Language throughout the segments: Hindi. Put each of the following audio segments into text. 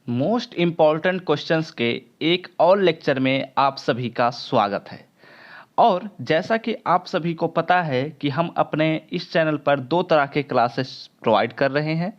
मोस्ट इम्पॉर्टेंट क्वेश्चंस के एक और लेक्चर में आप सभी का स्वागत है। और जैसा कि आप सभी को पता है कि हम अपने इस चैनल पर दो तरह के क्लासेस प्रोवाइड कर रहे हैं।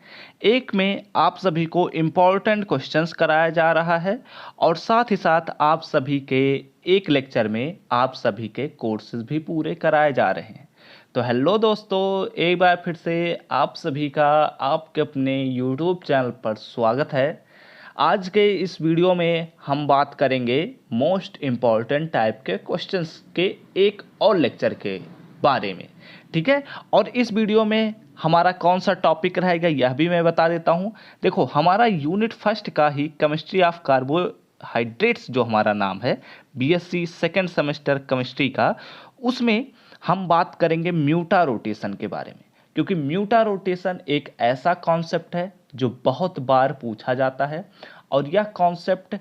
एक में आप सभी को इम्पॉर्टेंट क्वेश्चंस कराया जा रहा है और साथ ही साथ आप सभी के एक लेक्चर में आप सभी के कोर्सेज भी पूरे कराए जा रहे हैं। तो हेलो दोस्तों, एक बार फिर से आप सभी का आपके अपने यूट्यूब चैनल पर स्वागत है। आज के इस वीडियो में हम बात करेंगे मोस्ट इम्पॉर्टेंट टाइप के क्वेश्चंस के एक और लेक्चर के बारे में, ठीक है। और इस वीडियो में हमारा कौन सा टॉपिक रहेगा यह भी मैं बता देता हूं। देखो, हमारा यूनिट फर्स्ट का ही केमिस्ट्री ऑफ कार्बोहाइड्रेट्स जो हमारा नाम है, बीएससी सेकेंड सेमेस्टर केमिस्ट्री का, उसमें हम बात करेंगे म्यूटा रोटेशन के बारे में। क्योंकि म्यूटा रोटेशन एक ऐसा कॉन्सेप्ट है जो बहुत बार पूछा जाता है और यह कॉन्सेप्ट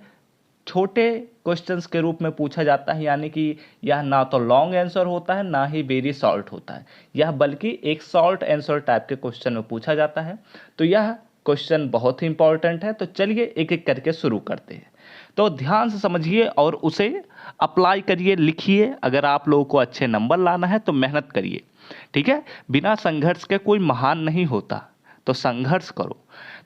छोटे क्वेश्चंस के रूप में पूछा जाता है, यानी कि यह ना तो लॉन्ग आंसर होता है ना ही वेरी शॉर्ट होता है, यह बल्कि एक शॉर्ट आंसर टाइप के क्वेश्चन में पूछा जाता है। तो यह क्वेश्चन बहुत ही इंपॉर्टेंट है। तो चलिए एक एक करके शुरू करते हैं। तो ध्यान से समझिए और उसे अप्लाई करिए, लिखिए। अगर आप लोगों को अच्छे नंबर लाना है तो मेहनत करिए, ठीक है। बिना संघर्ष के कोई महान नहीं होता, तो संघर्ष करो।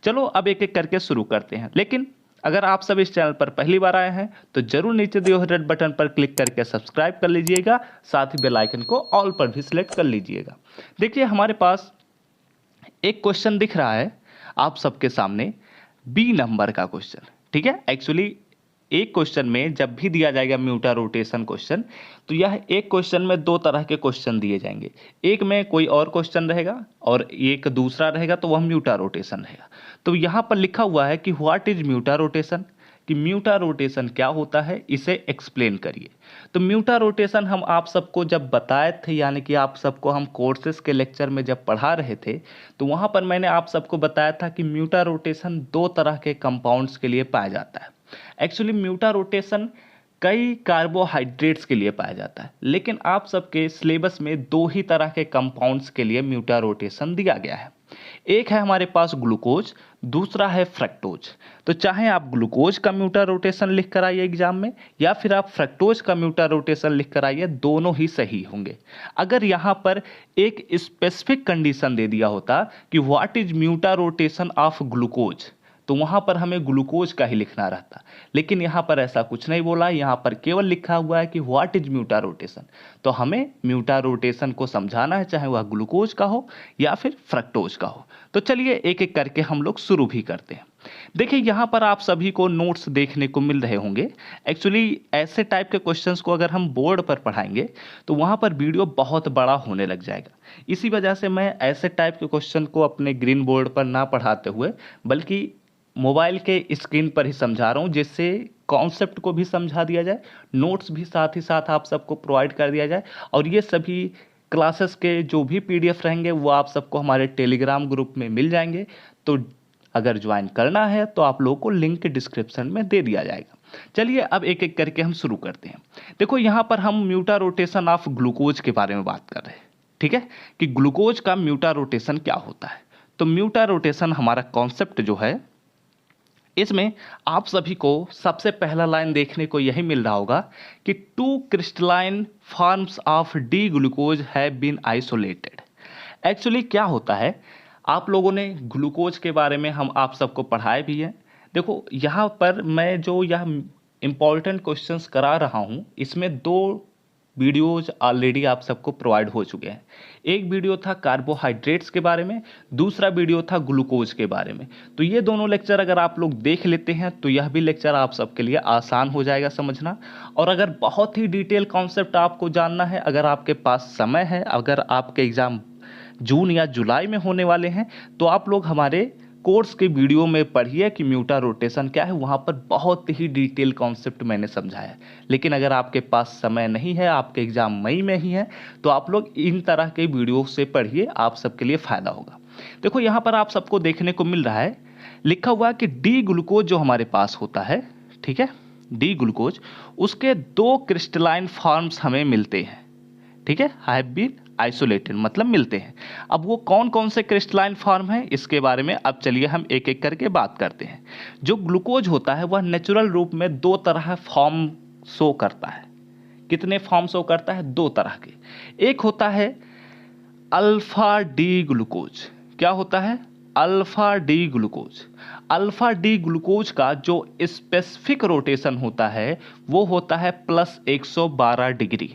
चलो अब एक एक करके शुरू करते हैं। लेकिन अगर आप सब इस चैनल पर पहली बार आए हैं तो जरूर नीचे दिए हुए रेड बटन पर क्लिक करके सब्सक्राइब कर लीजिएगा, साथ ही बेल आइकन को ऑल पर भी सिलेक्ट कर लीजिएगा। देखिए, हमारे पास एक क्वेश्चन दिख रहा है आप सबके सामने, बी नंबर का क्वेश्चन, ठीक है। एक्चुअली एक क्वेश्चन में जब भी दिया जाएगा म्यूटा रोटेशन क्वेश्चन, तो यह एक क्वेश्चन में दो तरह के क्वेश्चन दिए जाएंगे। एक में कोई और क्वेश्चन रहेगा और एक दूसरा रहेगा, तो वह म्यूटा रोटेशन रहेगा। तो यहाँ पर लिखा हुआ है कि व्हाट इज म्यूटा रोटेशन, कि म्यूटा रोटेशन क्या होता है, इसे एक्सप्लेन करिए। तो म्यूटा रोटेशन हम आप सबको जब बताए थे, यानी कि आप सबको हम कोर्सेज के लेक्चर में जब पढ़ा रहे थे, तो वहाँ पर मैंने आप सबको बताया था कि म्यूटा रोटेशन दो तरह के कंपाउंड्स के लिए पाया जाता है। एक्चुअली म्यूटा रोटेशन कई कार्बोहाइड्रेट्स के लिए पाया जाता है, लेकिन आप सबके सिलेबस में दो ही तरह के कंपाउंड्स के लिए म्यूटा रोटेशन दिया गया है। एक है हमारे पास ग्लूकोज, दूसरा है फ्रक्टोज। तो चाहे आप ग्लूकोज का म्यूटा रोटेशन लिख कर आइए एग्जाम में, या फिर आप फ्रक्टोज का म्यूटा रोटेशन लिख कर आइए, दोनों ही सही होंगे। अगर यहाँ पर एक स्पेसिफिक कंडीशन दे दिया होता कि what is mutarotation of glucose, तो वहां पर हमें ग्लूकोज का ही लिखना रहता। लेकिन यहाँ पर ऐसा कुछ नहीं बोला, यहाँ पर केवल लिखा हुआ है कि व्हाट इज म्यूटा रोटेशन। तो हमें म्यूटा रोटेशन को समझाना है, चाहे वह ग्लूकोज का हो या फिर फ्रक्टोज का हो। तो चलिए एक एक करके हम लोग शुरू भी करते हैं। देखिए, यहाँ पर आप सभी को नोट्स देखने को मिल रहे होंगे। एक्चुअली ऐसे टाइप के क्वेश्चंस को अगर हम बोर्ड पर पढ़ाएंगे तो वहाँ पर वीडियो बहुत बड़ा होने लग जाएगा। इसी वजह से मैं ऐसे टाइप के क्वेश्चन को अपने ग्रीन बोर्ड पर ना पढ़ाते हुए बल्कि मोबाइल के स्क्रीन पर ही समझा रहा हूँ, जिससे कॉन्सेप्ट को भी समझा दिया जाए, नोट्स भी साथ ही साथ आप सबको प्रोवाइड कर दिया जाए। और ये सभी क्लासेस के जो भी पीडीएफ रहेंगे वो आप सबको हमारे टेलीग्राम ग्रुप में मिल जाएंगे। तो अगर ज्वाइन करना है तो आप लोगों को लिंक डिस्क्रिप्शन में दे दिया जाएगा। चलिए अब एक एक करके हम शुरू करते हैं। देखो, यहाँ पर हम म्यूटा रोटेशन ऑफ ग्लूकोज के बारे में बात कर रहे हैं, ठीक है, कि ग्लूकोज का म्यूटा रोटेशन क्या होता है। तो म्यूटा रोटेशन हमारा कॉन्सेप्ट जो है, इसमें आप सभी को सबसे पहला लाइन देखने को यही मिल रहा होगा कि two crystalline forms of D glucose have been isolated. Actually क्या होता है, आप लोगों ने ग्लूकोज के बारे में हम आप सबको पढ़ाए भी हैं। देखो, यहाँ पर मैं जो यह इंपॉर्टेंट क्वेश्चंस करा रहा हूँ, इसमें दो वीडियोज ऑलरेडी आप सबको प्रोवाइड हो चुके हैं। एक वीडियो था कार्बोहाइड्रेट्स के बारे में, दूसरा वीडियो था ग्लूकोज के बारे में। तो ये दोनों लेक्चर अगर आप लोग देख लेते हैं तो यह भी लेक्चर आप सबके लिए आसान हो जाएगा समझना। और अगर बहुत ही डिटेल कॉन्सेप्ट आपको जानना है, अगर आपके पास समय है, अगर आपके एग्ज़ाम जून या जुलाई में होने वाले हैं, तो आप लोग हमारे कोर्स के वीडियो में पढ़िए कि म्यूटा रोटेशन क्या है। वहाँ पर बहुत ही डिटेल कॉन्सेप्ट मैंने समझाया है। लेकिन अगर आपके पास समय नहीं है, आपके एग्ज़ाम मई में ही है, तो आप लोग इन तरह के वीडियो से पढ़िए, आप सबके लिए फ़ायदा होगा। देखो, यहाँ पर आप सबको देखने को मिल रहा है, लिखा हुआ है कि डी ग्लूकोज जो हमारे पास होता है, ठीक है, डी ग्लूकोज, उसके दो क्रिस्टलाइन फॉर्म्स हमें मिलते हैं, ठीक है, हैव बीन आइसोलेटेड मतलब मिलते हैं। अब वो कौन कौन से क्रिस्टलाइन फॉर्म है इसके बारे में अब चलिए हम एक एक करके बात करते हैं। जो ग्लूकोज होता है वह नेचुरल रूप में दो तरह फॉर्म शो करता है। कितने फॉर्म शो करता है? दो तरह के। एक होता है अल्फा डी ग्लूकोज। क्या होता है? Alpha D glucose. Alpha D glucose का जो स्पेसिफिक रोटेशन होता है वो होता है +112 डिग्री।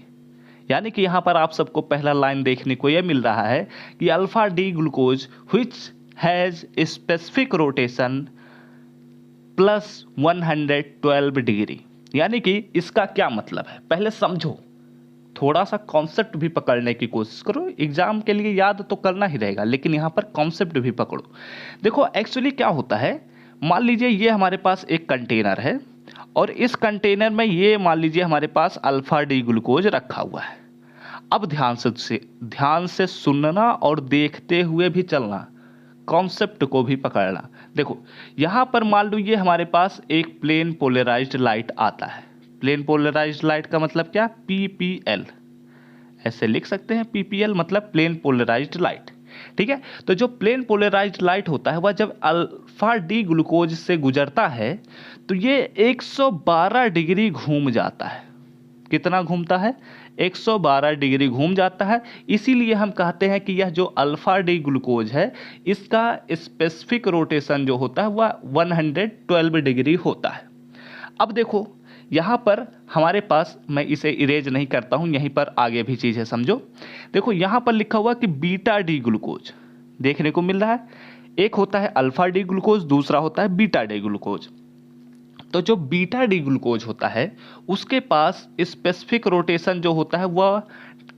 यानी कि यहां पर आप सबको पहला लाइन देखने को यह मिल रहा है कि alpha D glucose which has specific rotation +112 degree. यानी कि इसका क्या मतलब है पहले समझो, थोड़ा सा कॉन्सेप्ट भी पकड़ने की कोशिश करो। एग्जाम के लिए याद तो करना ही रहेगा लेकिन यहाँ पर कॉन्सेप्ट भी पकड़ो। देखो एक्चुअली क्या होता है, मान लीजिए ये हमारे पास एक कंटेनर है और इस कंटेनर में ये मान लीजिए हमारे पास अल्फा डी ग्लूकोज रखा हुआ है। अब ध्यान से सुनना और देखते हुए भी चलना, कॉन्सेप्ट को भी पकड़ना। देखो यहाँ पर मान लो ये हमारे पास एक प्लेन पोलराइज्ड लाइट आता है। प्लेन पोलराइज्ड लाइट का मतलब क्या? पीपीएल, ऐसे लिख सकते हैं। पीपीएल मतलब प्लेन पोलराइज्ड लाइट, ठीक है। तो जो प्लेन पोलराइज्ड लाइट होता है वह जब अल्फा डी ग्लूकोज से गुजरता है तो ये 112 डिग्री घूम जाता है। कितना घूमता है? 112 डिग्री घूम जाता है। इसीलिए हम कहते हैं कि यह जो अल्फा डी ग्लूकोज है इसका स्पेसिफिक रोटेशन जो होता है वह 112 डिग्री होता है। अब देखो यहाँ पर हमारे पास, मैं इसे इरेज नहीं करता हूँ, यहीं पर आगे भी चीज़ है समझो। देखो यहाँ पर लिखा हुआ कि बीटा डी ग्लूकोज देखने को मिल रहा है। एक होता है अल्फा डी ग्लूकोज, दूसरा होता है बीटा डी ग्लूकोज। तो जो बीटा डी ग्लूकोज होता है उसके पास स्पेसिफिक रोटेशन जो होता है वह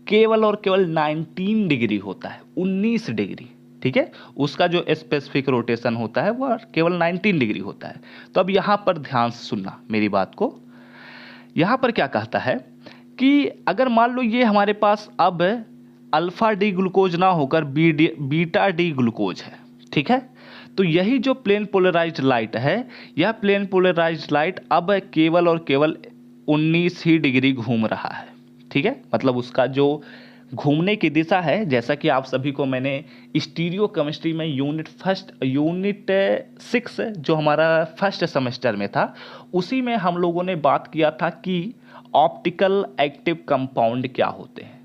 केवल और केवल 19 डिग्री होता है, 19 डिग्री, ठीक है। उसका जो स्पेसिफिक रोटेशन होता है वह केवल 19 डिग्री होता है। तो अब यहाँ पर ध्यान से सुनना मेरी बात को। यहाँ पर क्या कहता है कि अगर मान लो ये हमारे पास अब अल्फा डी ग्लूकोज ना होकर बीटा डी ग्लूकोज है, ठीक है। तो यही जो प्लेन पोलराइज्ड लाइट है, यह प्लेन पोलराइज्ड लाइट अब केवल और केवल 19 ही डिग्री घूम रहा है, ठीक है। मतलब उसका जो घूमने की दिशा है, जैसा कि आप सभी को मैंने स्टीरियो केमिस्ट्री में यूनिट 6 जो हमारा फर्स्ट सेमेस्टर में था उसी में हम लोगों ने बात किया था कि ऑप्टिकल एक्टिव कंपाउंड क्या होते हैं।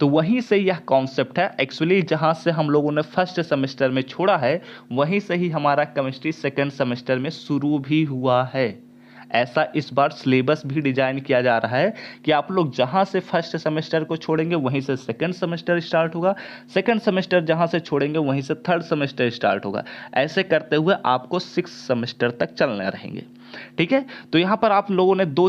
तो वहीं से यह कॉन्सेप्ट है एक्चुअली, जहां से हम लोगों ने फर्स्ट सेमेस्टर में छोड़ा है वहीं से ही हमारा केमिस्ट्री सेकेंड सेमेस्टर में शुरू भी हुआ है। ऐसा इस बार सिलेबस भी डिजाइन किया जा रहा है कि आप लोग जहां से फर्स्ट सेमेस्टर को छोड़ेंगे वहीं से सेकंड सेमेस्टर स्टार्ट होगा, सेकंड सेमेस्टर जहां से छोड़ेंगे वहीं से थर्ड सेमेस्टर स्टार्ट होगा। ऐसे करते हुए आपको 6 सेमेस्टर तक चलने रहेंगे, ठीक है। तो यहाँ पर आप लोगों ने दो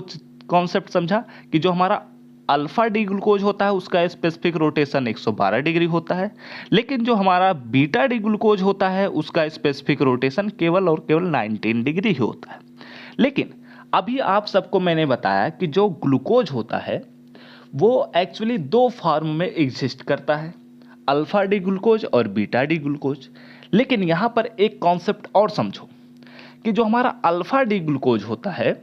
कॉन्सेप्ट समझा कि जो हमारा अल्फा डी ग्लूकोज होता है उसका स्पेसिफिक रोटेशन 112 डिग्री होता है, लेकिन जो हमारा बीटा डी ग्लूकोज होता है उसका स्पेसिफिक रोटेशन केवल और केवल 19 डिग्री ही होता है। लेकिन अभी आप सबको मैंने बताया कि जो ग्लूकोज होता है वो एक्चुअली दो फॉर्म में एग्जिस्ट करता है, अल्फा डी ग्लूकोज और बीटा डी ग्लूकोज। लेकिन यहाँ पर एक कॉन्सेप्ट और समझो कि जो हमारा अल्फा डी ग्लूकोज होता है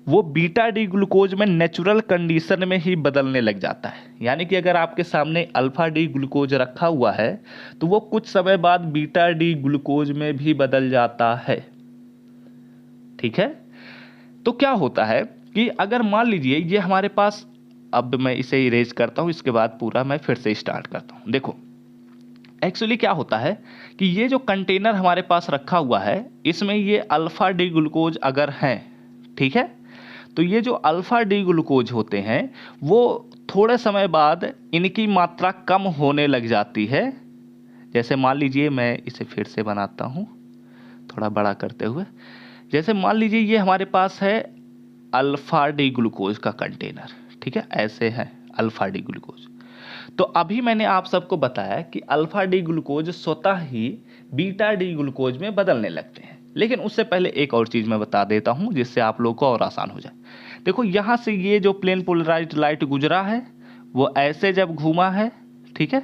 वो बीटा डी ग्लूकोज में नेचुरल कंडीशन में ही बदलने लग जाता है। यानी कि अगर आपके सामने अल्फा डी ग्लूकोज रखा हुआ है तो वो कुछ समय बाद बीटा डी ग्लूकोज में भी बदल जाता है, ठीक है। तो क्या होता है कि अगर मान लीजिए ये हमारे पास, अब मैं इसे इरेज करता हूं, इसके बाद पूरा मैं फिर से स्टार्ट करता हूं। देखो एक्चुअली क्या होता है कि ये जो कंटेनर हमारे पास रखा हुआ है इसमें ये अल्फा डी ग्लूकोज अगर हैं, ठीक है, तो ये जो अल्फा डी ग्लूकोज होते हैं वो थोड़े समय बाद इनकी मात्रा कम होने लग जाती है। जैसे मान लीजिए, मैं इसे फिर से बनाता हूँ थोड़ा बड़ा करते हुए। जैसे मान लीजिए ये हमारे पास है अल्फा डी ग्लूकोज का कंटेनर, ठीक है, ऐसे है अल्फा डी ग्लूकोज। तो अभी मैंने आप सबको बताया कि अल्फा डी ग्लूकोज स्वतः ही बीटा डी ग्लूकोज में बदलने लगते हैं। लेकिन उससे पहले एक और चीज़ मैं बता देता हूं जिससे आप लोगों को और आसान हो जाए। देखो यहाँ से ये जो प्लेन पोलराइज्ड लाइट गुजरा है वो ऐसे जब घूमा है, ठीक है,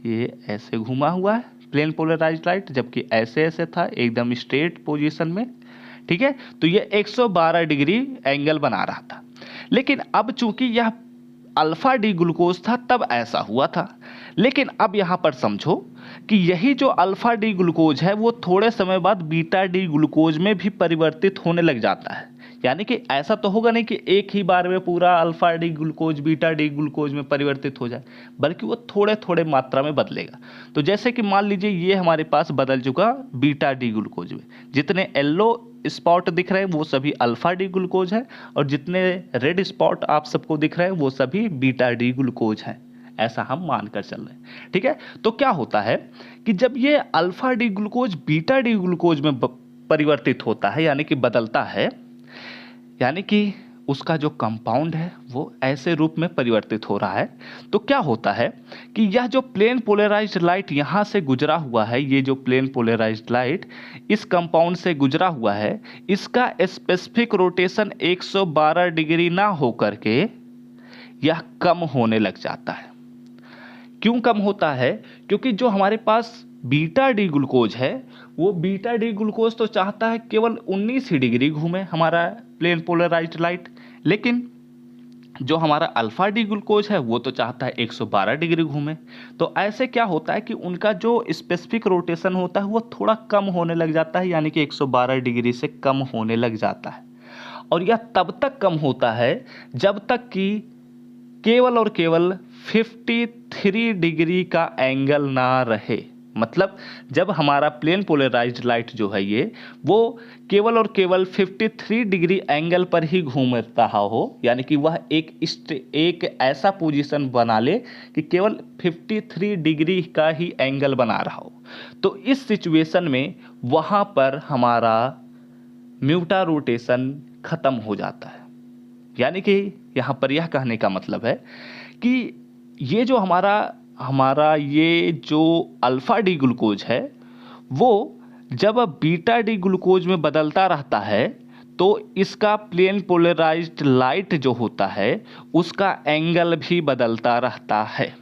ये ऐसे घूमा हुआ है प्लेन पोलराइज्ड लाइट, जबकि ऐसे ऐसे था एकदम स्ट्रेट पोजीशन में, ठीक है। तो ये 112 डिग्री एंगल बना रहा था। लेकिन अब चूंकि यह अल्फा डी ग्लूकोज था तब ऐसा हुआ था, लेकिन अब यहाँ पर समझो कि यही जो अल्फा डी ग्लूकोज है वो थोड़े समय बाद बीटा डी ग्लूकोज में भी परिवर्तित होने लग जाता है। यानी कि ऐसा तो होगा नहीं कि एक ही बार में पूरा alpha D glucose beta D glucose में परिवर्तित हो जाए, बल्कि वो थोड़े थोड़े मात्रा में बदलेगा। तो जैसे कि मान लीजिए ये हमारे पास बदल चुका बीटा डी ग्लूकोज में, जितने येलो स्पॉट दिख रहे हैं वो सभी अल्फा डी ग्लूकोज है, और जितने रेड स्पॉट आप सबको दिख रहे हैं वो सभी बीटा डी ग्लूकोज हैं। ऐसा हम मानकर चल रहे हैं, ठीक है। तो क्या होता है कि जब ये alpha D glucose beta D glucose में परिवर्तित होता है, यानी कि बदलता है, यानी कि उसका जो कंपाउंड है वो ऐसे रूप में परिवर्तित हो रहा है, तो क्या होता है कि यह जो प्लेन पोलराइज्ड लाइट यहाँ से गुजरा हुआ है, ये जो प्लेन पोलराइज्ड लाइट इस कंपाउंड से गुजरा हुआ है, इसका स्पेसिफिक रोटेशन 112 डिग्री ना होकर के यह कम होने लग जाता है। क्यों कम होता है? क्योंकि जो हमारे पास बीटा डी ग्लूकोज है वो बीटा डी ग्लूकोज तो चाहता है केवल 19 ही डिग्री घूमे हमारा प्लेन पोलराइज्ड लाइट, लेकिन जो हमारा अल्फा डी ग्लूकोज है वो तो चाहता है 112 डिग्री घूमे। तो ऐसे क्या होता है कि उनका जो स्पेसिफिक रोटेशन होता है वो थोड़ा कम होने लग जाता है, यानी कि 112 डिग्री से कम होने लग जाता है। और यह तब तक कम होता है जब तक कि केवल और केवल 53 डिग्री का एंगल ना रहे। मतलब जब हमारा प्लेन पोलराइज्ड लाइट जो है ये वो केवल और केवल 53 डिग्री एंगल पर ही घूम रहा हो, यानी कि वह एक ऐसा पोजीशन बना ले कि केवल 53 डिग्री का ही एंगल बना रहा हो, तो इस सिचुएशन में वहाँ पर हमारा म्यूटा रोटेशन खत्म हो जाता है। यानी कि यहाँ पर यह कहने का मतलब है कि ये जो हमारा ये जो अल्फा डी ग्लूकोज है वो जब बीटा डी ग्लूकोज में बदलता रहता है तो इसका प्लेन पोलराइज्ड लाइट जो होता है उसका एंगल भी बदलता रहता है,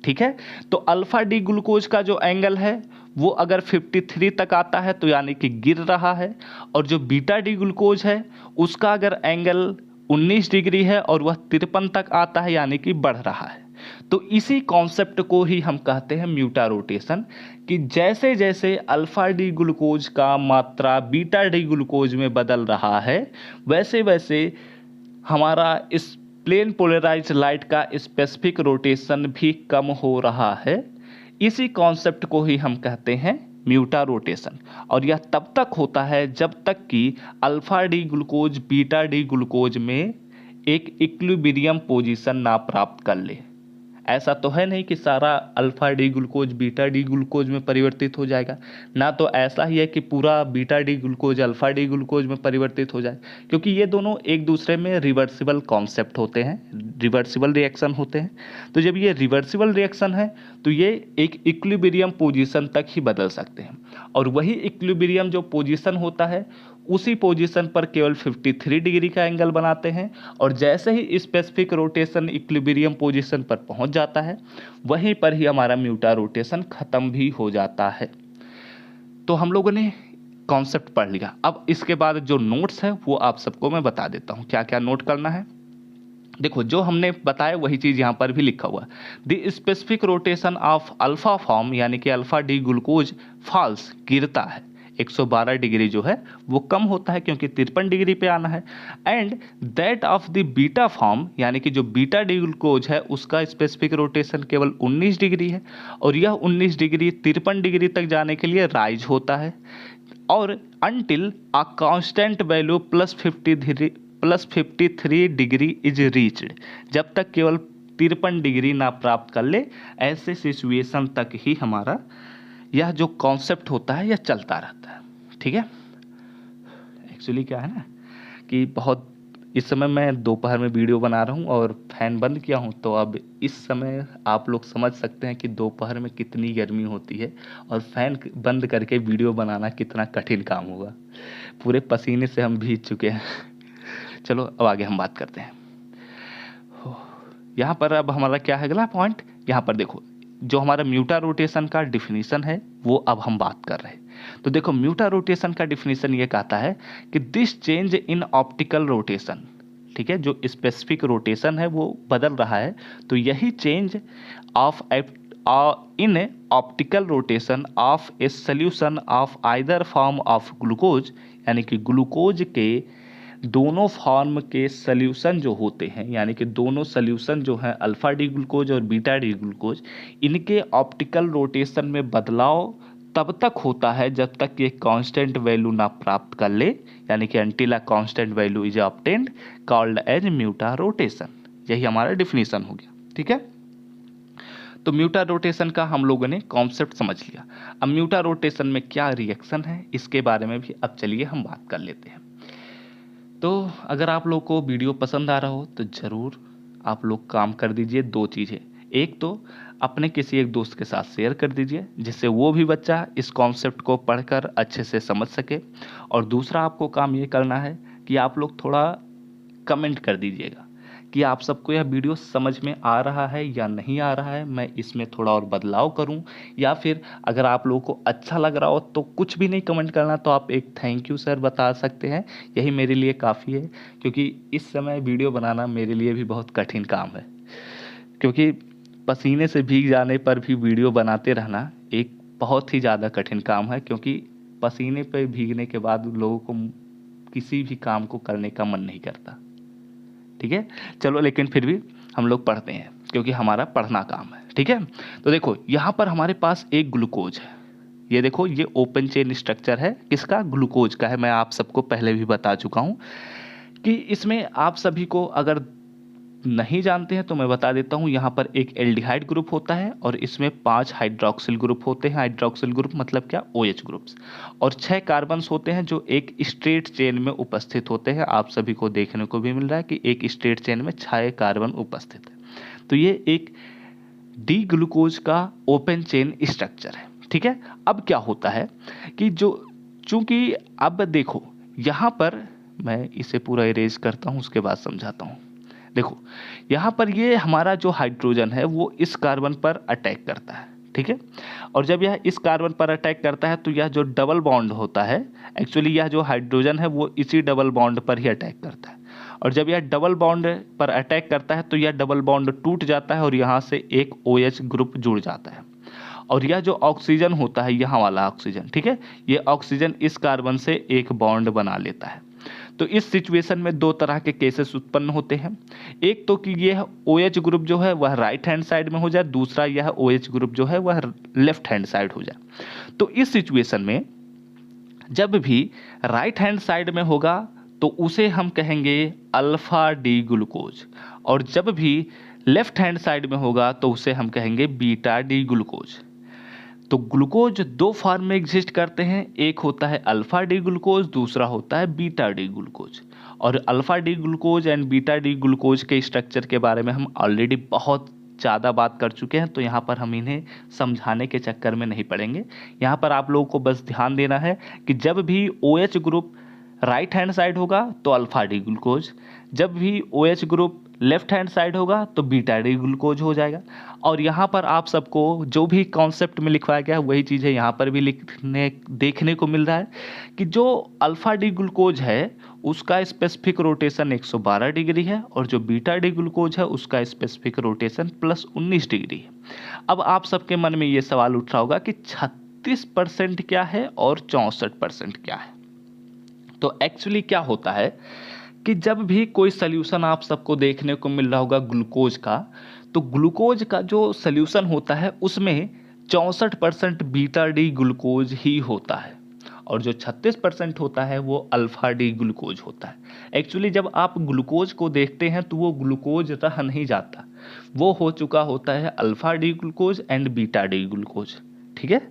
ठीक है। तो अल्फा डी ग्लूकोज का जो एंगल है वो अगर 53 तक आता है तो यानी कि गिर रहा है, और जो बीटा डी ग्लूकोज है उसका अगर एंगल 19 डिग्री है और वह 53 तक आता है यानी कि बढ़ रहा है। तो इसी कॉन्सेप्ट को ही हम कहते हैं म्यूटा रोटेशन, कि जैसे जैसे अल्फा डी ग्लूकोज का मात्रा बीटा डी ग्लूकोज में बदल रहा है वैसे वैसे हमारा इस प्लेन पोलराइज्ड लाइट का स्पेसिफिक रोटेशन भी कम हो रहा है। इसी कॉन्सेप्ट को ही हम कहते हैं म्यूटा रोटेशन, और यह तब तक होता है जब तक कि alpha D glucose beta D glucose में एक इक्विलिब्रियम पोजीशन ना प्राप्त कर ले। ऐसा तो है नहीं कि सारा alpha D glucose beta D glucose में परिवर्तित हो जाएगा, ना तो ऐसा ही है कि पूरा beta D glucose alpha D glucose में परिवर्तित हो जाए, क्योंकि ये दोनों एक दूसरे में रिवर्सिबल कॉन्सेप्ट होते हैं, रिवर्सिबल रिएक्शन होते हैं। तो जब ये रिवर्सिबल रिएक्शन है तो ये एक इक्विलिब्रियम पोजीशन तक ही बदल सकते हैं, और वही इक्विलिब्रियम जो पोजीशन होता है उसी पोजीशन पर केवल 53 डिग्री का एंगल बनाते हैं, और जैसे ही स्पेसिफिक रोटेशन इक्विलिब्रियम पोजीशन पर पहुंच जाता है वहीं पर ही हमारा म्यूटा रोटेशन खत्म भी हो जाता है। तो हम लोगों ने कॉन्सेप्ट पढ़ लिया। अब इसके बाद जो नोट्स है वो आप सबको मैं बता देता हूँ क्या क्या नोट करना है। देखो जो हमने बताया वही चीज़ यहाँ पर भी लिखा हुआ है। The specific rotation of alpha form यानी कि अल्फा डी ग्लूकोज फॉल्स गिरता है, 112 डिग्री जो है वो कम होता है क्योंकि 53 डिग्री पे आना है। And that of the beta form यानी कि जो बीटा डी ग्लूकोज है उसका स्पेसिफिक रोटेशन केवल 19 डिग्री है, और यह 19 डिग्री 53 डिग्री तक जाने के लिए राइज होता है, और until a constant value +53 degree is reached, जब तक केवल 53 डिग्री ना प्राप्त कर ले, ऐसे सिचुएशन तक ही हमारा यह जो कॉन्सेप्ट होता है यह चलता रहता है, ठीक है। एक्चुअली क्या है ना कि बहुत इस समय मैं दोपहर में वीडियो बना रहा हूँ और फैन बंद किया हूँ, तो अब इस समय आप लोग समझ सकते हैं कि दोपहर में कितनी गर्मी होती है और फैन बंद करके वीडियो बनाना कितना कठिन काम होगा। पूरे पसीने से हम भीग चुके हैं। चलो अब आगे हम बात करते हैं। यहाँ पर अब हमारा क्या है अगला पॉइंट, यहाँ पर देखो जो हमारा म्यूटा रोटेशन का डिफिनीशन है वो अब हम बात कर रहे हैं। तो देखो म्यूटा रोटेशन का डिफिनीशन ये कहता है कि this change in optical rotation, ठीक है, जो स्पेसिफिक रोटेशन है वो बदल रहा है, तो यही change of in optical rotation of A solution of either form of glucose, यानी कि ग्लूकोज के दोनों फॉर्म के सॉल्यूशन जो होते हैं, यानी कि दोनों सॉल्यूशन जो हैं अल्फा डी ग्लूकोज और बीटा डी ग्लूकोज, इनके ऑप्टिकल रोटेशन में बदलाव तब तक होता है जब तक ये कांस्टेंट वैल्यू ना प्राप्त कर ले, यानी कि until a constant value is obtained called as mutarotation. यही हमारा डिफिनीशन हो गया, ठीक है। तो म्यूटा रोटेशन का हम लोगों ने कॉन्सेप्ट समझ लिया। अब म्यूटा रोटेशन में क्या रिएक्शन है इसके बारे में भी अब चलिए हम बात कर लेते हैं। तो अगर आप लोग को वीडियो पसंद आ रहा हो तो ज़रूर आप लोग काम कर दीजिए, दो चीज़ें। एक तो अपने किसी एक दोस्त के साथ शेयर कर दीजिए जिससे वो भी बच्चा इस कॉन्सेप्ट को पढ़कर अच्छे से समझ सके, और दूसरा आपको काम ये करना है कि आप लोग थोड़ा कमेंट कर दीजिएगा कि आप सबको यह वीडियो समझ में आ रहा है या नहीं आ रहा है, मैं इसमें थोड़ा और बदलाव करूं, या फिर अगर आप लोगों को अच्छा लग रहा हो तो कुछ भी नहीं कमेंट करना, तो आप एक थैंक यू सर बता सकते हैं। यही मेरे लिए काफ़ी है, क्योंकि इस समय वीडियो बनाना मेरे लिए भी बहुत कठिन काम है, क्योंकि पसीने से भीग जाने पर भी वीडियो बनाते रहना एक बहुत ही ज़्यादा कठिन काम है, क्योंकि पसीने पर भीगने के बाद लोगों को किसी भी काम को करने का मन नहीं करता, ठीक है। चलो, लेकिन फिर भी हम लोग पढ़ते हैं क्योंकि हमारा पढ़ना काम है, ठीक है। तो देखो यहाँ पर हमारे पास एक ग्लूकोज है, ये देखो, ये ओपन चेन स्ट्रक्चर है, किसका? ग्लूकोज का है। मैं आप सबको पहले भी बता चुका हूँ कि इसमें आप सभी को अगर नहीं जानते हैं तो मैं बता देता हूँ। यहाँ पर एक एल्डिहाइड ग्रुप होता है और इसमें 5 हाइड्रोक्सिल ग्रुप होते हैं। हाइड्रोक्सिल ग्रुप मतलब क्या? OH ग्रुप्स, और 6 कार्बन्स होते हैं जो एक स्ट्रेट चेन में उपस्थित होते हैं। आप सभी को देखने को भी मिल रहा है कि एक स्ट्रेट चेन में 6 कार्बन उपस्थित है। तो ये एक डी ग्लूकोज का ओपन चेन स्ट्रक्चर है, ठीक है। अब क्या होता है कि चूंकि अब देखो यहाँ पर, मैं इसे पूरा इरेज करता हूँ उसके बाद समझाता हूँ। देखो यहाँ पर ये हमारा जो हाइड्रोजन है वो इस कार्बन पर अटैक करता है, ठीक है। और जब यह इस कार्बन पर अटैक करता है तो यह जो डबल बॉन्ड होता है, एक्चुअली यह जो हाइड्रोजन है वो इसी डबल बॉन्ड पर ही अटैक करता है, और जब यह डबल बॉन्ड पर अटैक करता है तो यह डबल बॉन्ड टूट जाता है और यहाँ से एक OH ग्रुप जुड़ जाता है, और यह जो ऑक्सीजन होता है, यहाँ वाला ऑक्सीजन, ठीक है, ये ऑक्सीजन इस कार्बन से एक बॉन्ड बना लेता है। तो इस सिचुएशन में 2 तरह के केसेस उत्पन्न होते हैं। एक तो कि यह OH ग्रुप जो है वह राइट हैंड साइड में हो जाए, दूसरा यह OH ग्रुप जो है वह लेफ्ट हैंड साइड हो जाए। तो इस सिचुएशन में जब भी राइट हैंड साइड में होगा तो उसे हम कहेंगे अल्फा डी ग्लूकोज, और जब भी लेफ्ट हैंड साइड में होगा तो उसे हम कहेंगे बीटा डी ग्लूकोज। तो ग्लूकोज 2 फॉर्म में एग्जिस्ट करते हैं, एक होता है अल्फा डी ग्लूकोज, दूसरा होता है बीटा डी ग्लूकोज। और alpha D glucose and beta D glucose के स्ट्रक्चर के बारे में हम ऑलरेडी बहुत ज़्यादा बात कर चुके हैं, तो यहाँ पर हम इन्हें समझाने के चक्कर में नहीं पड़ेंगे। यहाँ पर आप लोगों को बस ध्यान देना है कि जब भी OH group right hand side होगा तो अल्फा डी ग्लूकोज, जब भी OH group left hand side होगा तो बीटा डी ग्लूकोज हो जाएगा। और यहाँ पर आप सबको जो भी कॉन्सेप्ट में लिखवाया गया है वही चीज़ है यहाँ पर भी देखने को मिल रहा है कि जो अल्फा डी ग्लूकोज है उसका स्पेसिफिक रोटेशन 112 डिग्री है, और जो बीटा डी ग्लूकोज है उसका स्पेसिफिक रोटेशन +19 डिग्री है। अब आप सबके मन में ये सवाल उठ रहा होगा कि 36% क्या है और 64% क्या है। तो एक्चुअली क्या होता है कि जब भी कोई सल्यूशन आप सबको देखने को मिल रहा होगा ग्लूकोज का, तो ग्लूकोज का जो सल्यूशन होता है उसमें 64% बीटा डी ग्लूकोज ही होता है, और जो 36% होता है वो अल्फा डी ग्लूकोज होता है। एक्चुअली जब आप ग्लूकोज को देखते हैं तो वो ग्लूकोज रह नहीं जाता, वो हो चुका होता है alpha D glucose and beta D glucose, ठीक है।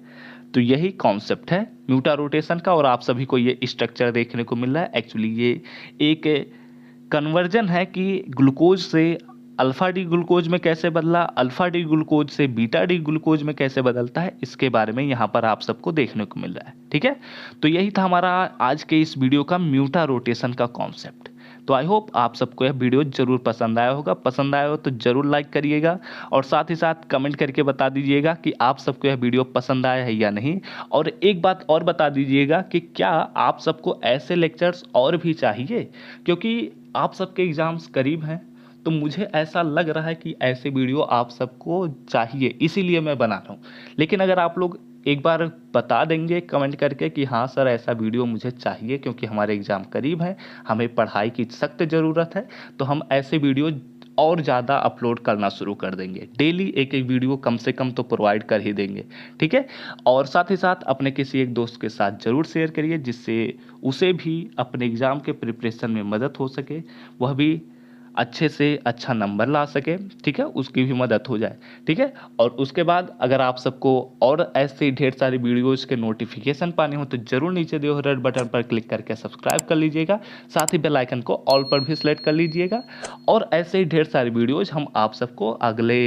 तो यही कॉन्सेप्ट है म्यूटा रोटेशन का, और आप सभी को ये स्ट्रक्चर देखने को मिल रहा है। एक्चुअली ये एक कन्वर्जन है कि ग्लूकोज से अल्फा डी ग्लूकोज में कैसे बदला, अल्फा डी ग्लूकोज से बीटा डी ग्लूकोज में कैसे बदलता है, इसके बारे में यहाँ पर आप सबको देखने को मिल रहा है, ठीक है। तो यही था हमारा आज के इस वीडियो का म्यूटा रोटेशन का कॉन्सेप्ट। तो आई होप आप सबको यह वीडियो जरूर पसंद आया होगा। पसंद आया हो तो जरूर लाइक करिएगा, और साथ ही साथ कमेंट करके बता दीजिएगा कि आप सबको यह वीडियो पसंद आया है या नहीं। और एक बात और बता दीजिएगा कि क्या आप सबको ऐसे लेक्चर्स और भी चाहिए, क्योंकि आप सबके एग्ज़ाम्स करीब हैं, तो मुझे ऐसा लग रहा है कि ऐसे वीडियो आप सबको चाहिए, इसीलिए मैं बना रहा हूँ। लेकिन अगर आप लोग एक बार बता देंगे कमेंट करके कि हाँ सर ऐसा वीडियो मुझे चाहिए क्योंकि हमारे एग्ज़ाम करीब हैं, हमें पढ़ाई की सख्त ज़रूरत है, तो हम ऐसे वीडियो और ज़्यादा अपलोड करना शुरू कर देंगे। डेली एक एक वीडियो कम से कम तो प्रोवाइड कर ही देंगे, ठीक है। और साथ ही साथ अपने किसी एक दोस्त के साथ ज़रूर शेयर करिए, जिससे उसे भी अपने एग्ज़ाम के प्रिपरेशन में मदद हो सके, वह भी अच्छे से अच्छा नंबर ला सके, ठीक है, उसकी भी मदद हो जाए, ठीक है। और उसके बाद अगर आप सबको और ऐसे ढेर सारे वीडियोज़ के नोटिफिकेशन पाने हो तो ज़रूर नीचे दिए हुए रेड बटन पर क्लिक करके सब्सक्राइब कर लीजिएगा। साथ ही बेल आइकन को ऑल पर भी सेलेक्ट कर लीजिएगा। और ऐसे ही ढेर सारे वीडियोज़ हम आप सबको अगले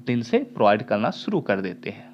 दिन से प्रोवाइड करना शुरू कर देते हैं।